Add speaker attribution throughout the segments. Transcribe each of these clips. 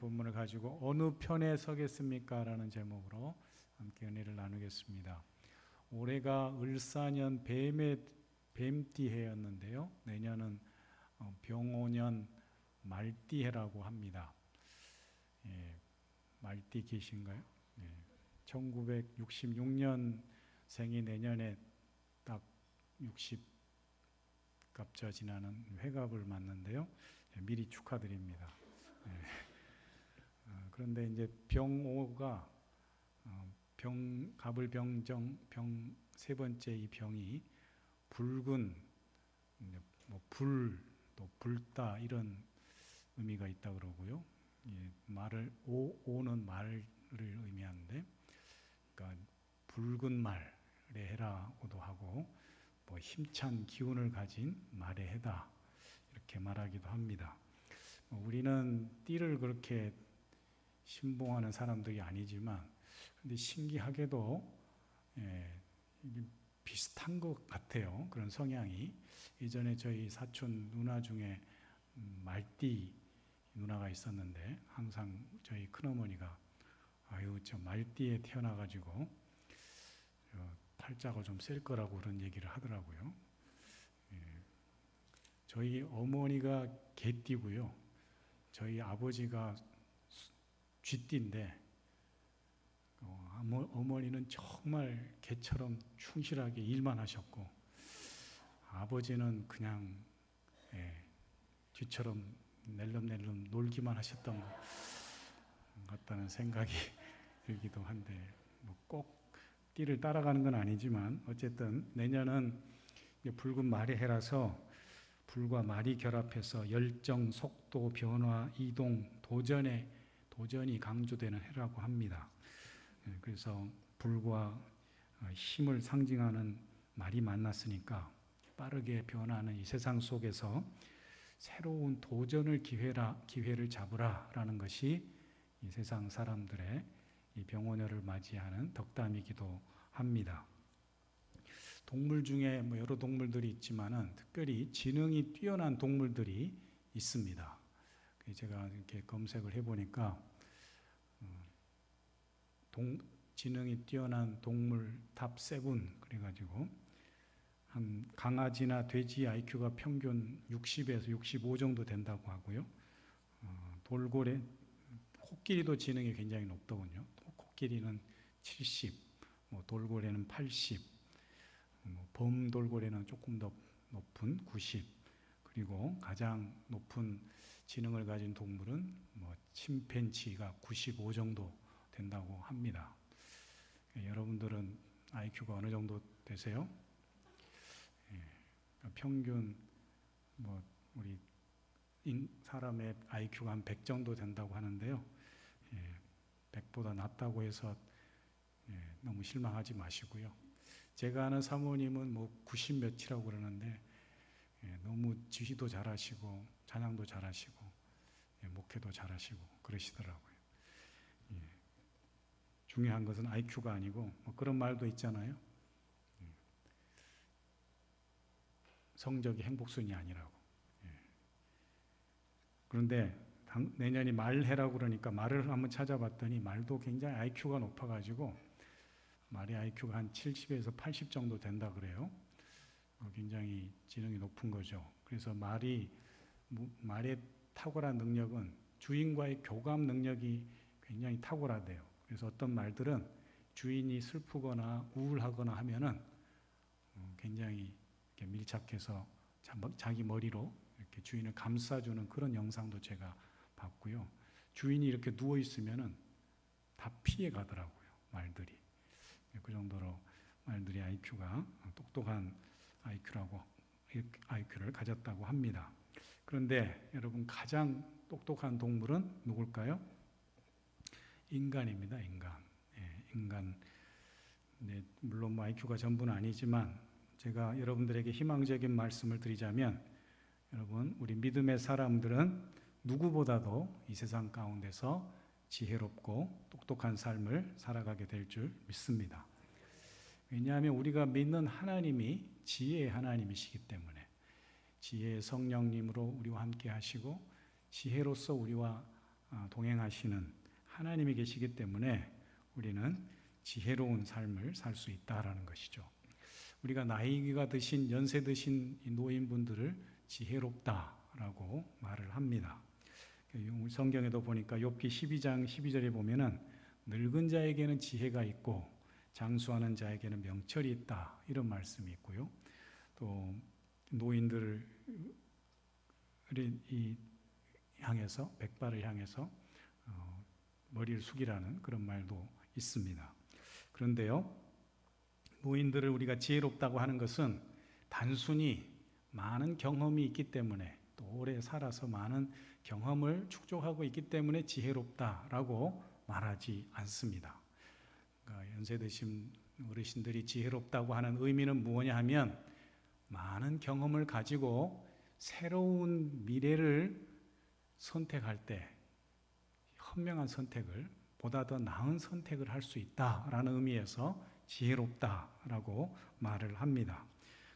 Speaker 1: 본문을 가지고 어느 편에 서겠습니까? 라는 제목으로 함께 은혜를 나누겠습니다. 올해가 을사년 뱀띠해였는데요. 내년은 병오년 말띠해라고 합니다. 말띠 계신가요? 1966년생이 내년에 딱 60갑자 지나는 회갑을 맞는데요. 미리 축하드립니다. 그런데 이제 병오가 갑을 병정 병 세 번째 이 병이 붉은 불 또 붉다 이런 의미가 있다 그러고요. 말을 오는 말을 의미하는데, 그러니까 붉은 말의 해라고도 하고 뭐 힘찬 기운을 가진 말의 해다 이렇게 말하기도 합니다. 우리는 띠를 그렇게 신봉하는 사람들이 아니지만, 근데 신기하게도 비슷한 것 같아요. 그런 성향이. 예전에 저희 사촌 누나 중에 말띠 누나가 있었는데, 항상 저희 큰어머니가 아유 저 말띠에 태어나가지고 팔자가 좀 셀 거라고 그런 얘기를 하더라고요. 저희 어머니가 개띠고요. 저희 아버지가 쥐띠인데, 어머니는 정말 개처럼 충실하게 일만 하셨고, 아버지는 그냥 쥐처럼 낼름낼름 놀기만 하셨던 것 같다는 생각이 들기도 한데, 꼭 띠를 따라가는 건 아니지만 어쨌든 내년은 붉은 말의 해라서 불과 말이 결합해서 열정, 속도, 변화, 이동, 도전이 강조되는 해라고 합니다. 그래서 불과 힘을 상징하는 말이 만났으니까 빠르게 변하는 이 세상 속에서 새로운 도전을 기회를 잡으라라는 것이 이 세상 사람들의 이 병오년을 맞이하는 덕담이기도 합니다. 동물 중에 여러 동물들이 있지만은 특별히 지능이 뛰어난 동물들이 있습니다. 제가 이렇게 검색을 해보니까 지능이 뛰어난 동물 탑 7 그래가지고 한 강아지나 돼지 IQ가 평균 60에서 65 정도 된다고 하고요. 돌고래, 코끼리도 지능이 굉장히 높더군요. 코끼리는 70, 돌고래는 80, 범돌고래는 조금 더 높은 90, 그리고 가장 높은 지능을 가진 동물은 침팬지가 95 정도 된다고 합니다. 여러분들은 IQ가 어느 정도 되세요? 평균 우리 사람의 IQ가 한 100 정도 된다고 하는데요. 100보다 낮다고 해서 너무 실망하지 마시고요. 제가 아는 사모님은 90 몇이라고 그러는데 너무 지휘도 잘하시고 찬양도 잘하시고 목회도 잘하시고 그러시더라고요. 중요한 것은 IQ가 아니고 그런 말도 있잖아요. 성적이 행복순이 아니라고. 그런데 내년이 말해라고 그러니까 말을 한번 찾아봤더니 말도 굉장히 IQ가 높아가지고 말의 IQ가 한 70에서 80 정도 된다 그래요. 굉장히 지능이 높은 거죠. 그래서 말의 탁월한 능력은 주인과의 교감 능력이 굉장히 탁월하대요. 그래서 어떤 말들은 주인이 슬프거나 우울하거나 하면은 굉장히 이렇게 밀착해서 자기 머리로 이렇게 주인을 감싸주는 그런 영상도 제가 봤고요. 주인이 이렇게 누워 있으면은 다 피해 가더라고요, 말들이. 그 정도로 말들이 IQ가 똑똑한 IQ를 가졌다고 합니다. 그런데 여러분, 가장 똑똑한 동물은 누굴까요? 인간입니다. 인간. 물론 IQ가 전부는 아니지만 제가 여러분들에게 희망적인 말씀을 드리자면, 여러분, 우리 믿음의 사람들은 누구보다도 이 세상 가운데서 지혜롭고 똑똑한 삶을 살아가게 될 줄 믿습니다. 왜냐하면 우리가 믿는 하나님이 지혜의 하나님이시기 때문에, 지혜의 성령님으로 우리와 함께 하시고 지혜로서 우리와 동행하시는 하나님이 계시기 때문에 우리는 지혜로운 삶을 살 수 있다라는 것이죠. 우리가 나이가 드신 연세 드신 이 노인분들을 지혜롭다라고 말을 합니다. 성경에도 보니까 욥기 12장 12절에 보면은 늙은 자에게는 지혜가 있고 장수하는 자에게는 명철이 있다 이런 말씀이 있고요. 또 노인들을 향해서 백발을 향해서 머리를 숙이라는 그런 말도 있습니다. 그런데요, 노인들을 우리가 지혜롭다고 하는 것은 단순히 많은 경험이 있기 때문에 또 오래 살아서 많은 경험을 축적하고 있기 때문에 지혜롭다라고 말하지 않습니다. 그러니까 연세 드신 어르신들이 지혜롭다고 하는 의미는 무엇냐 하면 많은 경험을 가지고 새로운 미래를 선택할 때 현명한 선택을 보다 더 나은 선택을 할 수 있다라는 의미에서 지혜롭다라고 말을 합니다.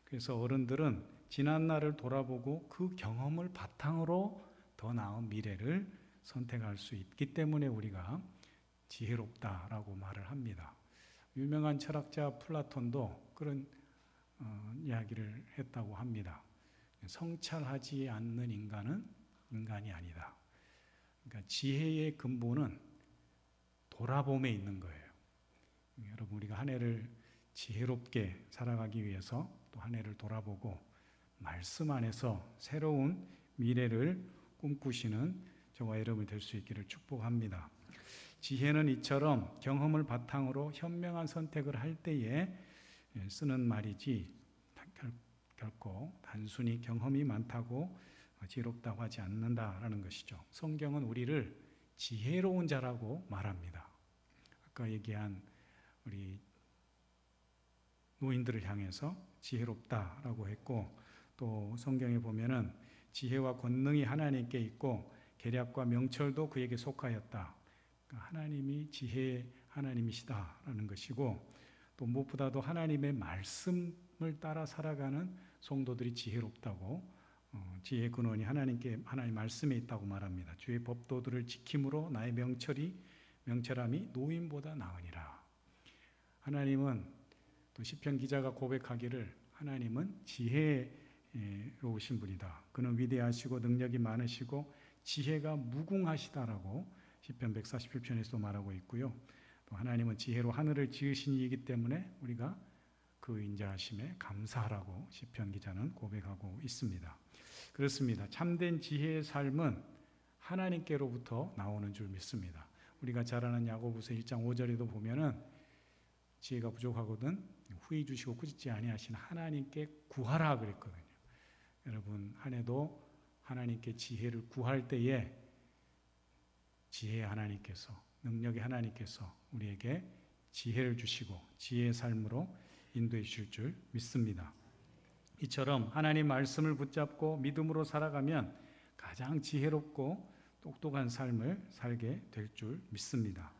Speaker 1: 그래서 어른들은 지난 날을 돌아보고 그 경험을 바탕으로 더 나은 미래를 선택할 수 있기 때문에 우리가 지혜롭다라고 말을 합니다. 유명한 철학자 플라톤도 그런 이야기를 했다고 합니다. 성찰하지 않는 인간은 인간이 아니다. 그러니까 지혜의 근본은 돌아봄에 있는 거예요. 여러분, 우리가 한 해를 지혜롭게 살아가기 위해서 또 한 해를 돌아보고 말씀 안에서 새로운 미래를 꿈꾸시는 저와 여러분이 될 수 있기를 축복합니다. 지혜는 이처럼 경험을 바탕으로 현명한 선택을 할 때에 쓰는 말이지 결코 단순히 경험이 많다고 지혜롭다고 하지 않는다라는 것이죠. 성경은 우리를 지혜로운 자라고 말합니다. 아까 얘기한 우리 노인들을 향해서 지혜롭다라고 했고, 또 성경에 보면은 지혜와 권능이 하나님께 있고 계략과 명철도 그에게 속하였다. 그러니까 하나님이 지혜의 하나님이시다라는 것이고, 또 무엇보다도 하나님의 말씀을 따라 살아가는 성도들이 지혜롭다고, 지혜의 근원이 하나님 말씀에 있다고 말합니다. 주의 법도들을 지킴으로 나의 명철함이 노인보다 나으니라. 하나님은, 또 시편 기자가 고백하기를 하나님은 지혜로우신 분이다. 그는 위대하시고 능력이 많으시고 지혜가 무궁하시다라고 시편 147편에서 말하고 있고요. 또 하나님은 지혜로 하늘을 지으신 이이기 때문에 우리가 그 인자하심에 감사하라고 시편 기자는 고백하고 있습니다. 그렇습니다. 참된 지혜의 삶은 하나님께로부터 나오는 줄 믿습니다. 우리가 잘 아는 야고보서 1장 5절에도 보면은 지혜가 부족하거든 후히 주시고 꾸짖지 아니하신 하나님께 구하라 그랬거든요. 여러분, 한 해도 하나님께 지혜를 구할 때에 지혜의 하나님께서, 능력의 하나님께서 우리에게 지혜를 주시고 지혜의 삶으로 인도해 주실 줄 믿습니다. 이처럼 하나님 말씀을 붙잡고 믿음으로 살아가면 가장 지혜롭고 똑똑한 삶을 살게 될 줄 믿습니다.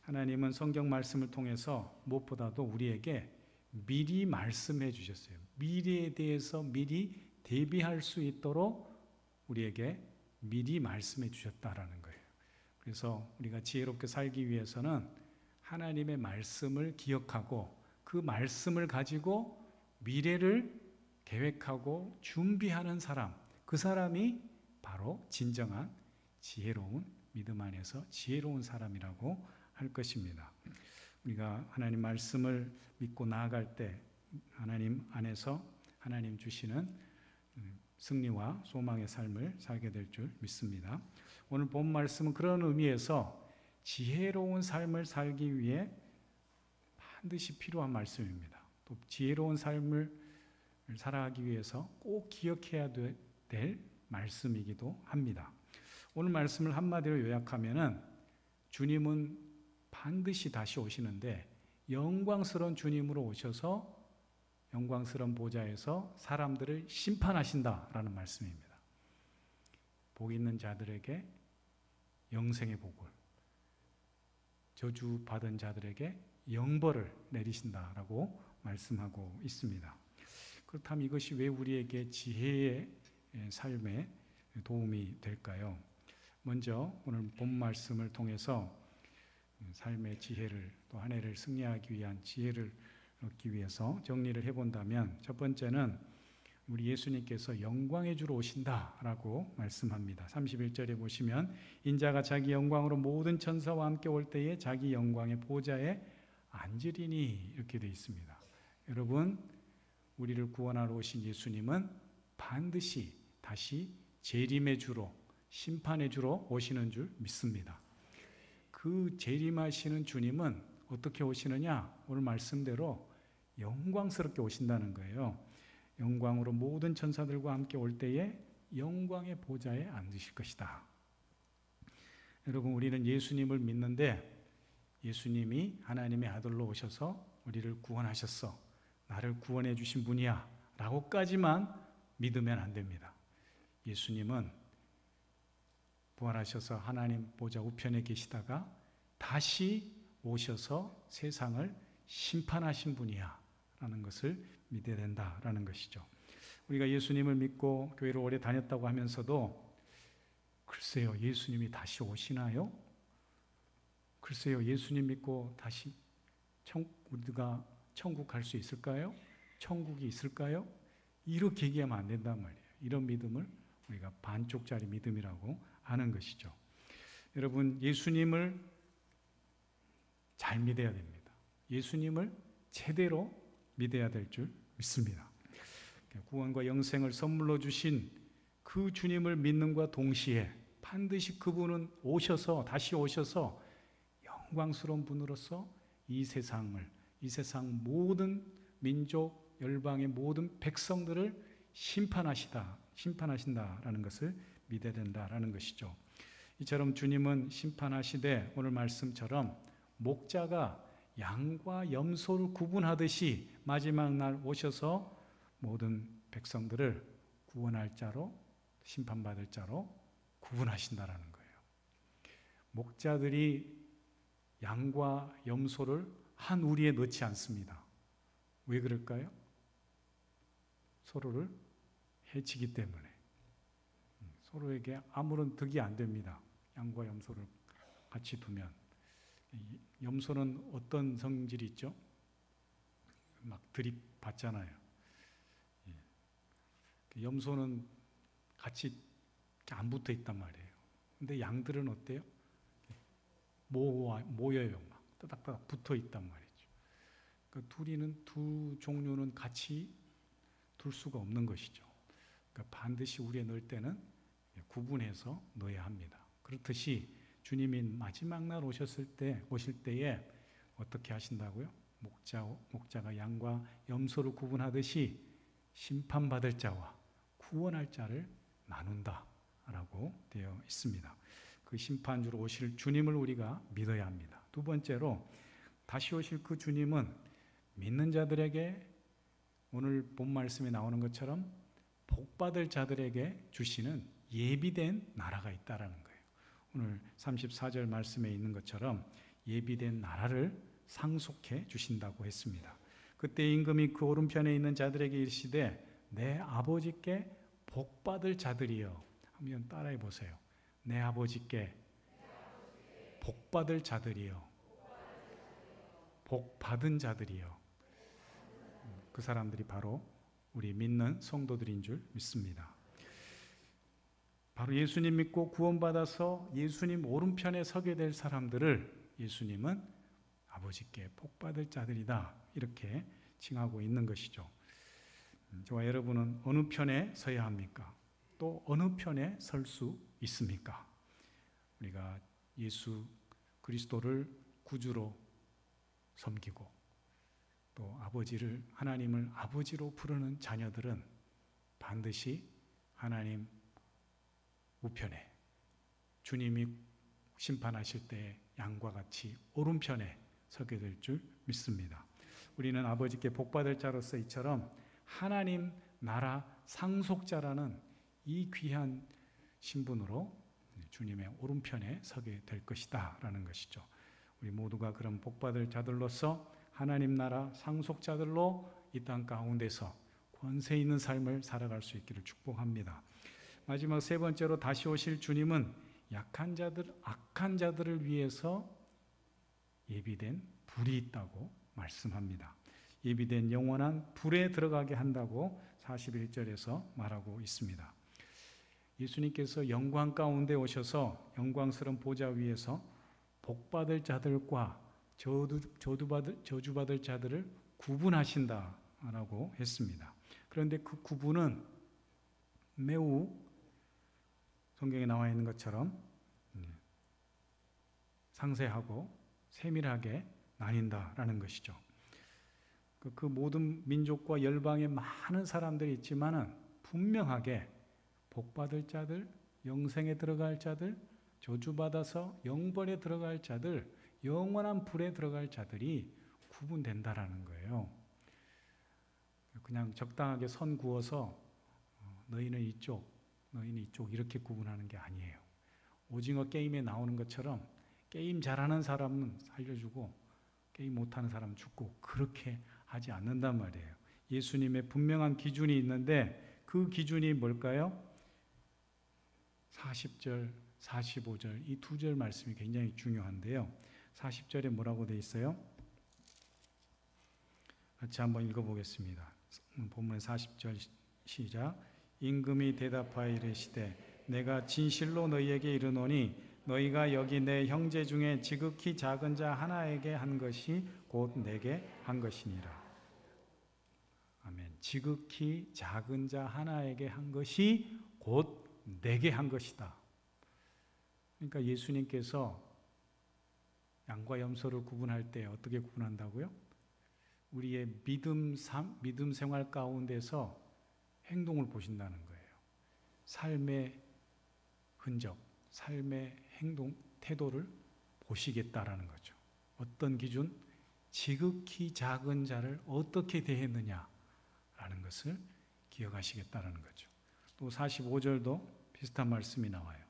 Speaker 1: 하나님은 성경 말씀을 통해서 무엇보다도 우리에게 미리 말씀해 주셨어요. 미래에 대해서 미리 대비할 수 있도록 우리에게 미리 말씀해 주셨다라는 거예요. 그래서 우리가 지혜롭게 살기 위해서는 하나님의 말씀을 기억하고 그 말씀을 가지고 미래를 계획하고 준비하는 사람, 그 사람이 바로 진정한 지혜로운 믿음 안에서 지혜로운 사람이라고 할 것입니다. 우리가 하나님 말씀을 믿고 나아갈 때 하나님 안에서 하나님 주시는 승리와 소망의 삶을 살게 될 줄 믿습니다. 오늘 본 말씀은 그런 의미에서 지혜로운 삶을 살기 위해 반드시 필요한 말씀입니다. 또 지혜로운 삶을 살아가기 위해서 꼭 기억해야 될 말씀이기도 합니다. 오늘 말씀을 한마디로 요약하면은 주님은 반드시 다시 오시는데 영광스러운 주님으로 오셔서 영광스러운 보좌에서 사람들을 심판하신다라는 말씀입니다. 복 있는 자들에게 영생의 복을, 저주 받은 자들에게 영벌을 내리신다라고 말씀하고 있습니다. 그렇다면 이것이 왜 우리에게 지혜의 삶에 도움이 될까요? 먼저 오늘 본 말씀을 통해서 삶의 지혜를 또 한 해를 승리하기 위한 지혜를 얻기 위해서 정리를 해본다면 첫 번째는 우리 예수님께서 영광의 주로 오신다라고 말씀합니다. 31절에 보시면 인자가 자기 영광으로 모든 천사와 함께 올 때에 자기 영광의 보좌에 앉으리니 이렇게 되어 있습니다. 여러분, 우리를 구원하러 오신 예수님은 반드시 다시 재림의 주로, 심판의 주로 오시는 줄 믿습니다. 그 재림하시는 주님은 어떻게 오시느냐? 오늘 말씀대로 영광스럽게 오신다는 거예요. 영광으로 모든 천사들과 함께 올 때에 영광의 보좌에 앉으실 것이다. 여러분, 우리는 예수님을 믿는데 예수님이 하나님의 아들로 오셔서 우리를 구원하셨어, 나를 구원해 주신 분이야 라고까지만 믿으면 안 됩니다. 예수님은 부활하셔서 하나님 보좌 우편에 계시다가 다시 오셔서 세상을 심판하신 분이야 라는 것을 믿어야 된다라는 것이죠. 우리가 예수님을 믿고 교회를 오래 다녔다고 하면서도 글쎄요, 예수님이 다시 오시나요? 글쎄요, 예수님 믿고 다시 우리가 천국 갈 수 있을까요? 천국이 있을까요? 이렇게 얘기하면 안 된단 말이에요. 이런 믿음을 우리가 반쪽짜리 믿음이라고 하는 것이죠. 여러분, 예수님을 잘 믿어야 됩니다. 예수님을 제대로 믿어야 될 줄 믿습니다. 구원과 영생을 선물로 주신 그 주님을 믿는과 동시에 반드시 그분은 다시 오셔서 영광스러운 분으로서 이 세상 모든 민족, 열방의 모든 백성들을 심판하신다라는 것을 믿어야 된다라는 것이죠. 이처럼 주님은 심판하시되 오늘 말씀처럼 목자가 양과 염소를 구분하듯이 마지막 날 오셔서 모든 백성들을 구원할 자로, 심판받을 자로 구분하신다라는 거예요. 목자들이 양과 염소를 한 우리에 넣지 않습니다. 왜 그럴까요? 서로를 해치기 때문에. 서로에게 아무런 득이 안 됩니다. 양과 염소를 같이 두면. 염소는 어떤 성질이 있죠? 막 들이받잖아요. 염소는 같이 안 붙어 있단 말이에요. 근데 양들은 어때요? 모여요. 막 따닥따닥 붙어 있단 말이죠. 그러니까 두 종류는 같이 둘 수가 없는 것이죠. 그러니까 반드시 우리에 넣을 때는 구분해서 넣어야 합니다. 그렇듯이 주님이 마지막 날 오실 때에 어떻게 하신다고요? 목자가 양과 염소를 구분하듯이 심판받을 자와 구원할 자를 나눈다라고 되어 있습니다. 그 심판주로 오실 주님을 우리가 믿어야 합니다. 두 번째로 다시 오실 그 주님은 믿는 자들에게 오늘 본 말씀에 나오는 것처럼 복받을 자들에게 주시는 예비된 나라가 있다라는 거예요. 오늘 34절 말씀에 있는 것처럼 예비된 나라를 상속해 주신다고 했습니다. 그때 임금이 그 오른편에 있는 자들에게 이르시되 내 아버지께 복받을 자들이여 하면 따라해 보세요. 내 아버지께 복받을 자들이여, 복받은 자들이여. 그 사람들이 바로 우리 믿는 성도들인 줄 믿습니다. 바로 예수님 믿고 구원받아서 예수님 오른편에 서게 될 사람들을 예수님은 아버지께 복받을 자들이다 이렇게 칭하고 있는 것이죠. 저와 여러분은 어느 편에 서야 합니까? 또 어느 편에 설 수 있습니까? 우리가 예수 그리스도를 구주로 섬기고 또 하나님을 아버지로 부르는 자녀들은 반드시 하나님 우편에 주님이 심판하실 때 양과 같이 오른편에 서게 될 줄 믿습니다. 우리는 아버지께 복받을 자로서 이처럼 하나님 나라 상속자라는 이 귀한 신분으로 주님의 오른편에 서게 될 것이다 라는 것이죠. 우리 모두가 그런 복받을 자들로서 하나님 나라 상속자들로 이 땅 가운데서 권세 있는 삶을 살아갈 수 있기를 축복합니다. 마지막 세 번째로 다시 오실 주님은 약한 자들, 악한 자들을 위해서 예비된 불이 있다고 말씀합니다. 예비된 영원한 불에 들어가게 한다고 41절에서 말하고 있습니다. 예수님께서 영광 가운데 오셔서 영광스러운 보좌 위에서 복받을 자들과 저주받을 자들을 구분하신다라고 했습니다. 그런데 그 구분은 매우 성경에 나와 있는 것처럼 상세하고 세밀하게 나뉜다라는 것이죠. 그 모든 민족과 열방에 많은 사람들이 있지만은 분명하게 복받을 자들, 영생에 들어갈 자들, 저주받아서 영벌에 들어갈 자들, 영원한 불에 들어갈 자들이 구분된다라는 거예요. 그냥 적당하게 선 그어서 너희는 이쪽, 너희는 이쪽 이렇게 구분하는 게 아니에요. 오징어 게임에 나오는 것처럼 게임 잘하는 사람은 살려주고 게임 못하는 사람은 죽고 그렇게 하지 않는단 말이에요. 예수님의 분명한 기준이 있는데 그 기준이 뭘까요? 40절, 45절 이 두 절 말씀이 굉장히 중요한데요. 40절에 뭐라고 되어 있어요? 같이 한번 읽어보겠습니다. 본문 40절 시작. 임금이 대답하여 이르시되 내가 진실로 너희에게 이르노니 너희가 여기 내 형제 중에 지극히 작은 자 하나에게 한 것이 곧 내게 한 것이니라. 아멘. 지극히 작은 자 하나에게 한 것이 곧 내게 한 것이다. 그러니까 예수님께서 양과 염소를 구분할 때 어떻게 구분한다고요? 우리의 믿음 생활 가운데서 행동을 보신다는 거예요. 삶의 흔적, 삶의 행동, 태도를 보시겠다라는 거죠. 어떤 기준? 지극히 작은 자를 어떻게 대했느냐라는 것을 기억하시겠다라는 거죠. 또 45절도 비슷한 말씀이 나와요.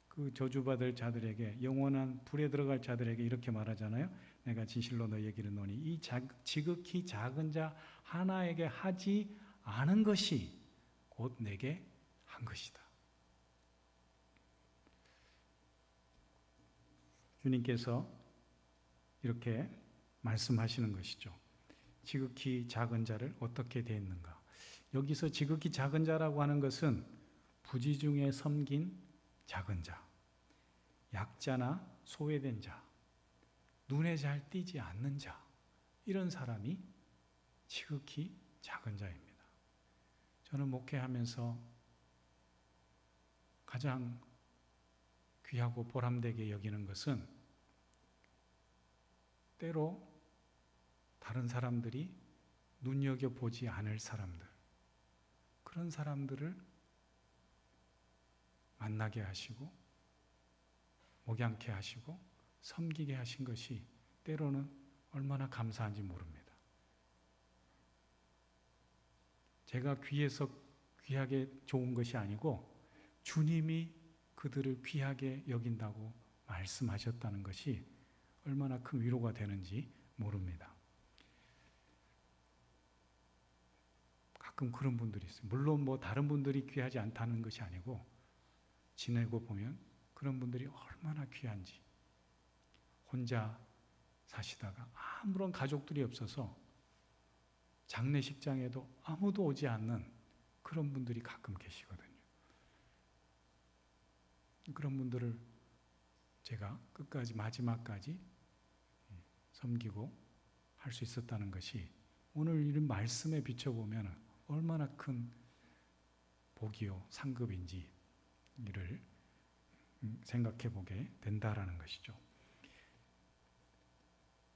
Speaker 1: 그 저주받을 자들에게, 영원한 불에 들어갈 자들에게 이렇게 말하잖아요. 내가 진실로 너희에게 이르노니 이 지극히 작은 자 하나에게 하지 않은 것이 곧 내게 한 것이다. 주님께서 이렇게 말씀하시는 것이죠. 지극히 작은 자를 어떻게 대했는가. 여기서 지극히 작은 자라고 하는 것은 부지 중에 섬긴 작은 자, 약자나 소외된 자, 눈에 잘 띄지 않는 자, 이런 사람이 지극히 작은 자입니다. 저는 목회하면서 가장 귀하고 보람되게 여기는 것은 때로 다른 사람들이 눈여겨보지 않을 사람들, 그런 사람들을 만나게 하시고 목양케 하시고 섬기게 하신 것이 때로는 얼마나 감사한지 모릅니다. 제가 귀해서 귀하게 좋은 것이 아니고 주님이 그들을 귀하게 여긴다고 말씀하셨다는 것이 얼마나 큰 위로가 되는지 모릅니다. 가끔 그런 분들이 있어요. 물론 다른 분들이 귀하지 않다는 것이 아니고 지내고 보면 그런 분들이 얼마나 귀한지, 혼자 사시다가 아무런 가족들이 없어서 장례식장에도 아무도 오지 않는 그런 분들이 가끔 계시거든요. 그런 분들을 제가 끝까지 마지막까지 섬기고 할 수 있었다는 것이 오늘 이런 말씀에 비춰보면 얼마나 큰 복이요 상급인지 이를 생각해 보게 된다라는 것이죠.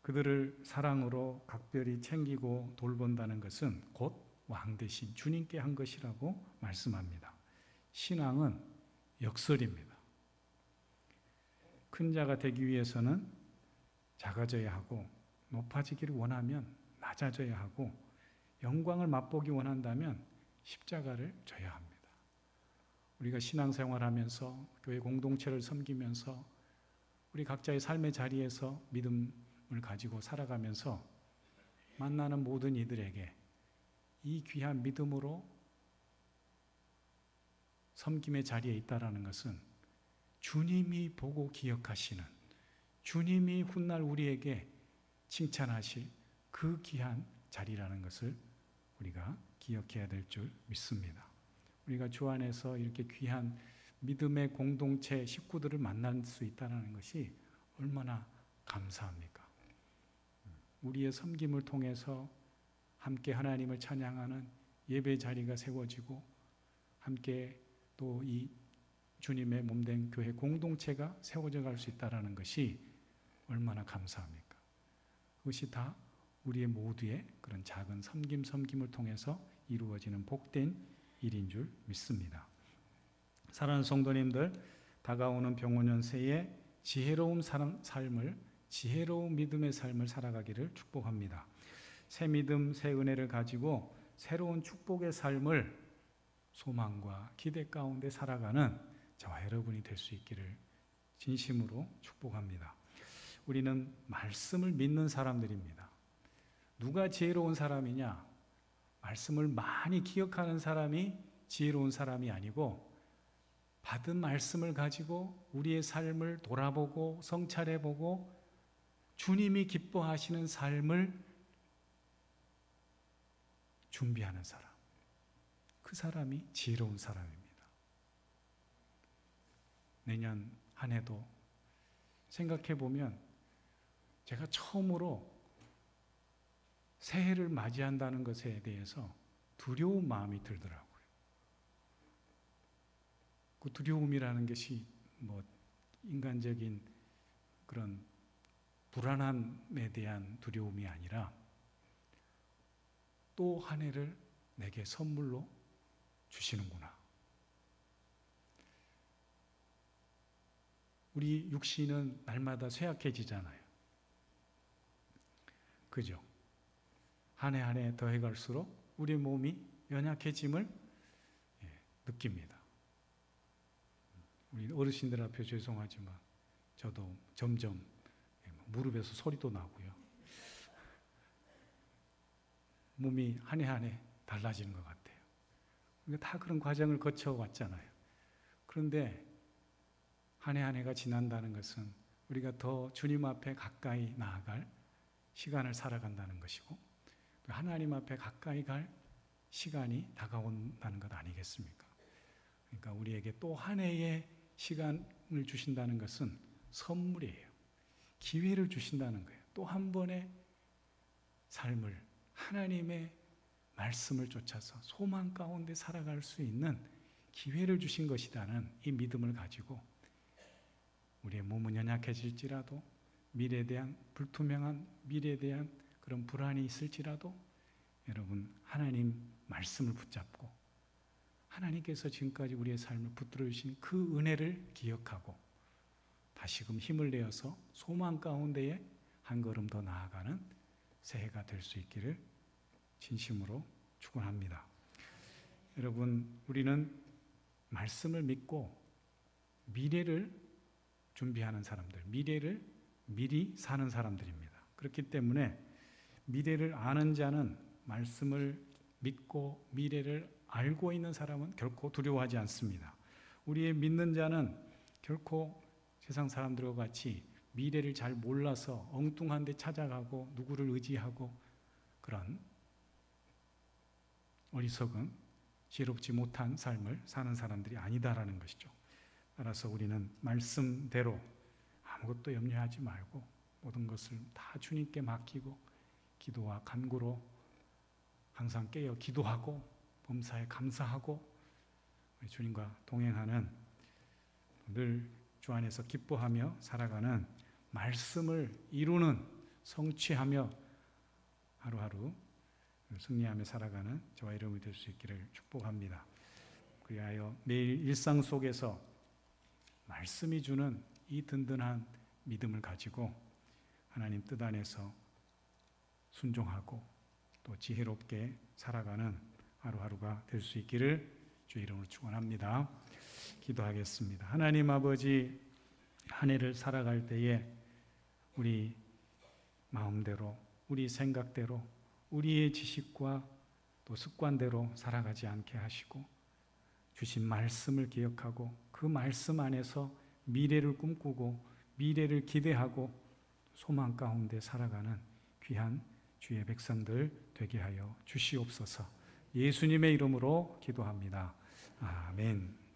Speaker 1: 그들을 사랑으로 각별히 챙기고 돌본다는 것은 곧 왕 대신 주님께 한 것이라고 말씀합니다. 신앙은 역설입니다. 큰 자가 되기 위해서는 작아져야 하고 높아지기를 원하면 낮아져야 하고 영광을 맛보기 원한다면 십자가를 져야 합니다. 우리가 신앙생활하면서 교회 공동체를 섬기면서 우리 각자의 삶의 자리에서 믿음을 가지고 살아가면서 만나는 모든 이들에게 이 귀한 믿음으로 섬김의 자리에 있다라는 것은 주님이 보고 기억하시는, 주님이 훗날 우리에게 칭찬하실 그 귀한 자리라는 것을 우리가 기억해야 될 줄 믿습니다. 우리가 주 안에서 이렇게 귀한 믿음의 공동체 식구들을 만날 수 있다는 것이 얼마나 감사합니까? 우리의 섬김을 통해서 함께 하나님을 찬양하는 예배 자리가 세워지고 함께 또 이 주님의 몸된 교회 공동체가 세워져 갈 수 있다는 것이 얼마나 감사합니까? 그것이 다 우리의 모두의 그런 작은 섬김을 통해서 이루어지는 복된 일인 줄 믿습니다. 사랑하는 성도님들, 다가오는 병원년 새에 지혜로운 삶을, 지혜로운 믿음의 삶을 살아가기를 축복합니다. 새 믿음, 새 은혜를 가지고 새로운 축복의 삶을 소망과 기대 가운데 살아가는 저와 여러분이 될 수 있기를 진심으로 축복합니다. 우리는 말씀을 믿는 사람들입니다. 누가 지혜로운 사람이냐? 말씀을 많이 기억하는 사람이 지혜로운 사람이 아니고 받은 말씀을 가지고 우리의 삶을 돌아보고 성찰해보고 주님이 기뻐하시는 삶을 준비하는 사람, 그 사람이 지혜로운 사람입니다. 내년 한 해도 생각해보면 제가 처음으로 새해를 맞이한다는 것에 대해서 두려운 마음이 들더라고요. 그 두려움이라는 것이 뭐 인간적인 그런 불안함에 대한 두려움이 아니라 또 한 해를 내게 선물로 주시는구나. 우리 육신은 날마다 쇠약해지잖아요. 그죠? 한 해 한 해 더해갈수록 우리 몸이 연약해짐을 느낍니다. 우리 어르신들 앞에 죄송하지만 저도 점점 무릎에서 소리도 나고요. 몸이 한 해 한 해 달라지는 것 같아요. 우리가 다 그런 과정을 거쳐왔잖아요. 그런데 한 해 한 해가 지난다는 것은 우리가 더 주님 앞에 가까이 나아갈 시간을 살아간다는 것이고 또 하나님 앞에 가까이 갈 시간이 다가온다는 것 아니겠습니까? 그러니까 우리에게 또 한 해의 시간을 주신다는 것은 선물이에요. 기회를 주신다는 거예요. 또 한 번의 삶을 하나님의 말씀을 쫓아서 소망 가운데 살아갈 수 있는 기회를 주신 것이라는 이 믿음을 가지고 우리의 몸은 연약해질지라도 미래에 대한 불투명한 미래에 대한 그런 불안이 있을지라도 여러분 하나님 말씀을 붙잡고 하나님께서 지금까지 우리의 삶을 붙들어 주신 그 은혜를 기억하고 다시금 힘을 내어서 소망 가운데에 한 걸음 더 나아가는 새해가 될 수 있기를 진심으로 축원합니다. 여러분, 우리는 말씀을 믿고 미래를 준비하는 사람들, 미래를 미리 사는 사람들입니다. 그렇기 때문에 미래를 아는 자는 말씀을 믿고 미래를 알고 있는 사람은 결코 두려워하지 않습니다. 우리의 믿는 자는 결코 세상 사람들과 같이 미래를 잘 몰라서 엉뚱한 데 찾아가고 누구를 의지하고 그런 어리석은 지혜롭지 못한 삶을 사는 사람들이 아니다라는 것이죠. 따라서 우리는 말씀대로 아무것도 염려하지 말고 모든 것을 다 주님께 맡기고 기도와 간구로 항상 깨어 기도하고 범사에 감사하고 우리 주님과 동행하는 늘 주 안에서 기뻐하며 살아가는 말씀을 이루는 성취하며 하루하루 승리하며 살아가는 저와 여러분이 될 수 있기를 축복합니다. 그리하여 매일 일상 속에서 말씀이 주는 이 든든한 믿음을 가지고 하나님 뜻 안에서 순종하고 또 지혜롭게 살아가는 하루하루가 될 수 있기를 주의 이름으로 축원합니다. 기도하겠습니다. 하나님 아버지, 한 해를 살아갈 때에 우리 마음대로, 우리 생각대로, 우리의 지식과 또 습관대로 살아가지 않게 하시고 주신 말씀을 기억하고 그 말씀 안에서 미래를 꿈꾸고 미래를 기대하고 소망 가운데 살아가는 귀한 주의 백성들 되게 하여 주시옵소서. 예수님의 이름으로 기도합니다. 아멘.